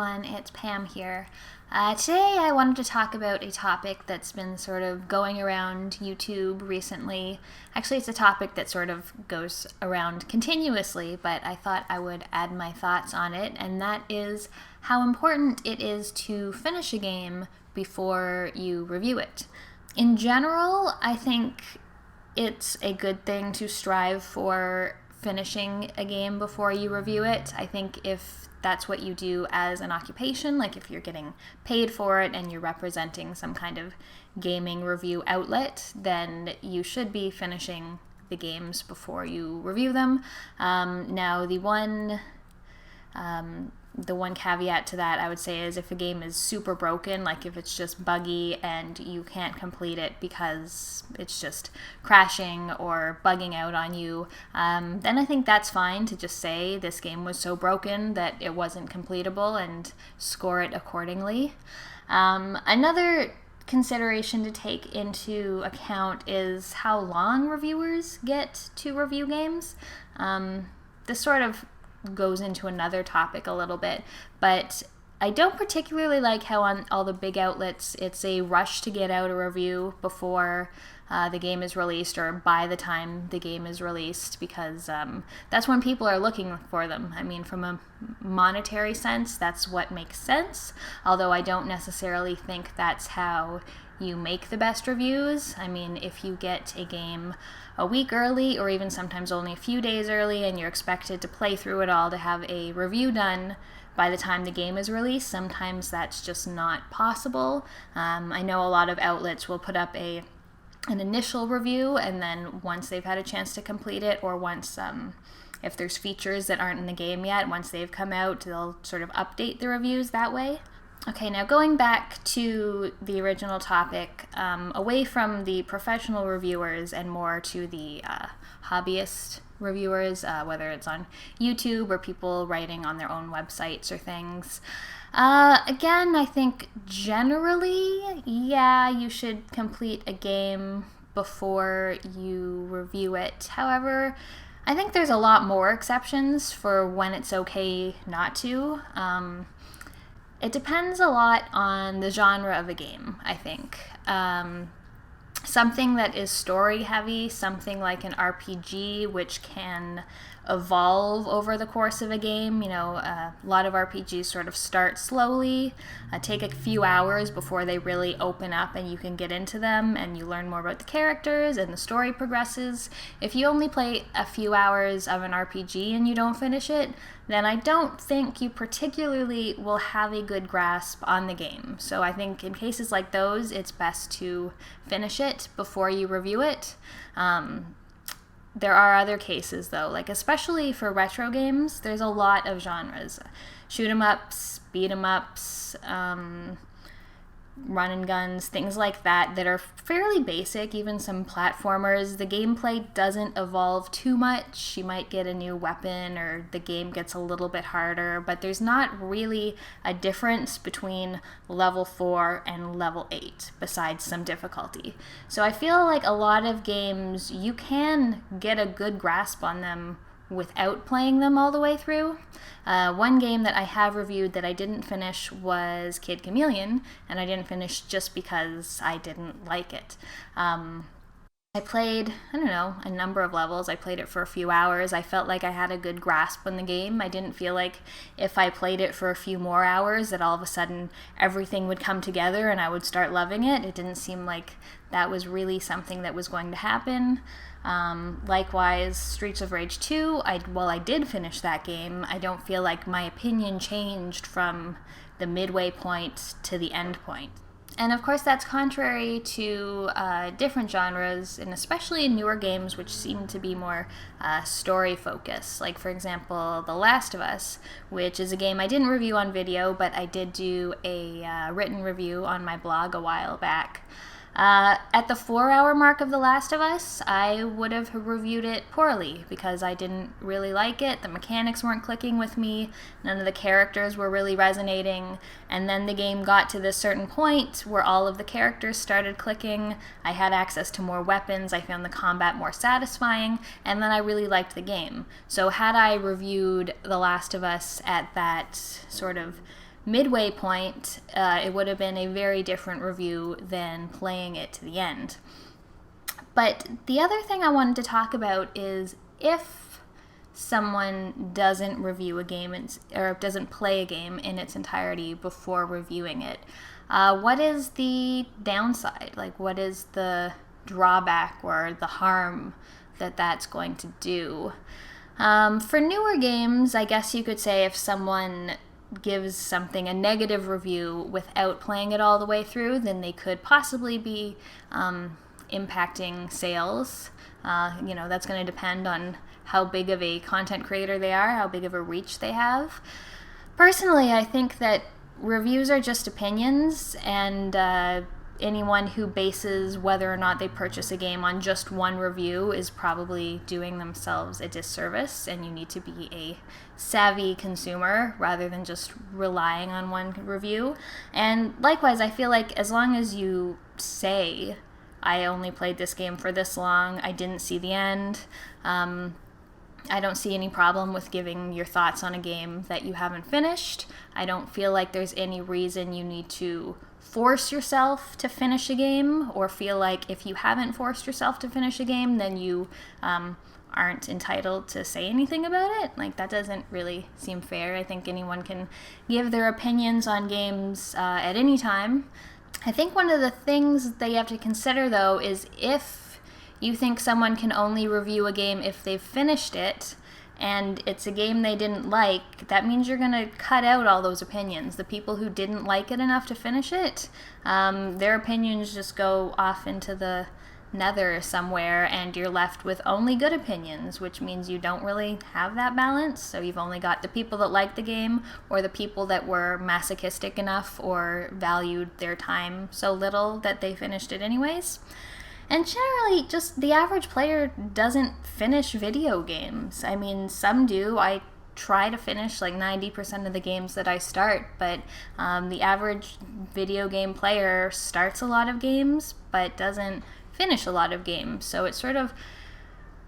everyone, it's Pam here. Today I wanted to talk about a topic that's been sort of going around YouTube recently. Actually, it's a topic that sort of goes around continuously, but I thought I would add my thoughts on it, and that is how important it is to finish a game before you review it. In general, I think it's a good thing to strive for finishing a game before you review it. I think if that's what you do as an occupation, like if you're getting paid for it and you're representing some kind of gaming review outlet, then you should be finishing the games before you review them. Now, the one caveat to that I would say is if a game is super broken, like if it's just buggy and you can't complete it because it's just crashing or bugging out on you, then I think that's fine to just say this game was so broken that it wasn't completable and score it accordingly. Another consideration to take into account is how long reviewers get to review games. This sort of goes into another topic a little bit, but I don't particularly like how on all the big outlets it's a rush to get out a review before the game is released or by the time the game is released, because that's when people are looking for them. I mean, from a monetary sense, that's what makes sense, although I don't necessarily think that's how you make the best reviews. I mean, if you get a game a week early or even sometimes only a few days early and you're expected to play through it all to have a review done by the time the game is released, sometimes that's just not possible. I know a lot of outlets will put up an initial review, and then once they've had a chance to complete it, or once if there's features that aren't in the game yet, once they've come out, they'll sort of update the reviews that way. Okay, now going back to the original topic, away from the professional reviewers and more to the hobbyist reviewers, whether it's on YouTube or people writing on their own websites or things. Again, I think generally, yeah, you should complete a game before you review it. However, I think there's a lot more exceptions for when it's okay not to. It depends a lot on the genre of a game, I think. Something that is story heavy, something like an RPG, which can evolve over the course of a game. You know, a lot of RPGs sort of start slowly, take a few hours before they really open up and you can get into them and you learn more about the characters and the story progresses. If you only play a few hours of an RPG and you don't finish it, then I don't think you particularly will have a good grasp on the game. So I think in cases like those, it's best to finish it before you review it. There are other cases, though, like especially for retro games, there's a lot of genres. Shoot 'em ups, beat 'em ups, run and guns, things like that are fairly basic, even some platformers. The gameplay doesn't evolve too much. You might get a new weapon or the game gets a little bit harder, but there's not really a difference between level 4 and level 8 besides some difficulty. So I feel like a lot of games, you can get a good grasp on them without playing them all the way through. One game that I have reviewed that I didn't finish was Kid Chameleon, and I didn't finish just because I didn't like it. I played, a number of levels. I played it for a few hours. I felt like I had a good grasp on the game. I didn't feel like if I played it for a few more hours that all of a sudden everything would come together and I would start loving it. It didn't seem like that was really something that was going to happen. Likewise, Streets of Rage 2, while I did finish that game, I don't feel like my opinion changed from the midway point to the end point. And of course that's contrary to different genres, and especially in newer games which seem to be more story focused. Like for example, The Last of Us, which is a game I didn't review on video, but I did do a written review on my blog a while back. At the 4-hour mark of The Last of Us, I would have reviewed it poorly because I didn't really like it. The mechanics weren't clicking with me. None of the characters were really resonating. And then the game got to this certain point where all of the characters started clicking. I had access to more weapons. I found the combat more satisfying. And then I really liked the game. So had I reviewed The Last of Us at that sort of midway point, it would have been a very different review than playing it to the end. But the other thing I wanted to talk about is if someone doesn't review a game or doesn't play a game in its entirety before reviewing it, what is the downside? Like, what is the drawback or the harm that that's going to do? For newer games, I guess you could say if someone gives something a negative review without playing it all the way through, then they could possibly be impacting sales. That's going to depend on how big of a content creator they are, how big of a reach they have. Personally, I think that reviews are just opinions, and anyone who bases whether or not they purchase a game on just one review is probably doing themselves a disservice, and you need to be a savvy consumer rather than just relying on one review. And likewise, I feel like as long as you say, I only played this game for this long, I didn't see the end, I don't see any problem with giving your thoughts on a game that you haven't finished. I don't feel like there's any reason you need to force yourself to finish a game, or feel like if you haven't forced yourself to finish a game, then you aren't entitled to say anything about it. Like, that doesn't really seem fair. I think anyone can give their opinions on games at any time. I think one of the things that you have to consider, though, is if you think someone can only review a game if they've finished it, and it's a game they didn't like, that means you're going to cut out all those opinions. The people who didn't like it enough to finish it, their opinions just go off into the nether somewhere, and you're left with only good opinions, which means you don't really have that balance. So you've only got the people that liked the game, or the people that were masochistic enough or valued their time so little that they finished it anyways. And generally, just the average player doesn't finish video games. I mean, some do. I try to finish like 90% of the games that I start, but the average video game player starts a lot of games, but doesn't finish a lot of games. So it's sort of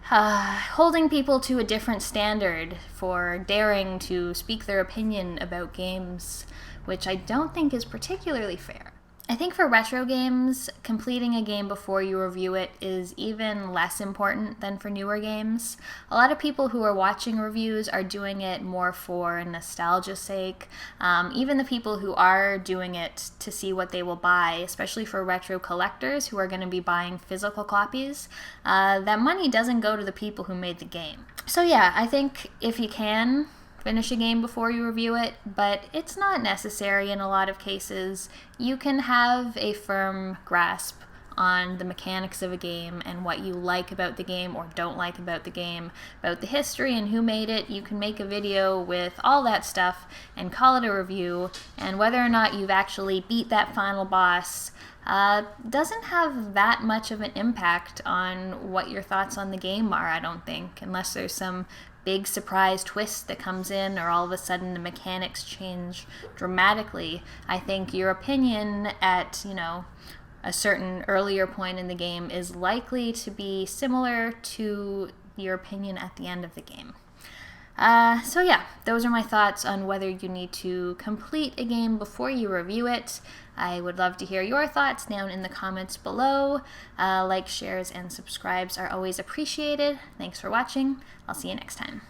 holding people to a different standard for daring to speak their opinion about games, which I don't think is particularly fair. I think for retro games, completing a game before you review it is even less important than for newer games. A lot of people who are watching reviews are doing it more for nostalgia's sake. Even the people who are doing it to see what they will buy, especially for retro collectors who are going to be buying physical copies, that money doesn't go to the people who made the game. So yeah, I think if you can, finish a game before you review it, but it's not necessary in a lot of cases. You can have a firm grasp on the mechanics of a game and what you like about the game or don't like about the game, about the history and who made it. You can make a video with all that stuff and call it a review, and whether or not you've actually beat that final boss doesn't have that much of an impact on what your thoughts on the game are, I don't think, unless there's some big surprise twist that comes in, or all of a sudden the mechanics change dramatically. I think your opinion at, a certain earlier point in the game is likely to be similar to your opinion at the end of the game. So yeah, those are my thoughts on whether you need to complete a game before you review it. I would love to hear your thoughts down in the comments below. Likes, shares, and subscribes are always appreciated. Thanks for watching. I'll see you next time.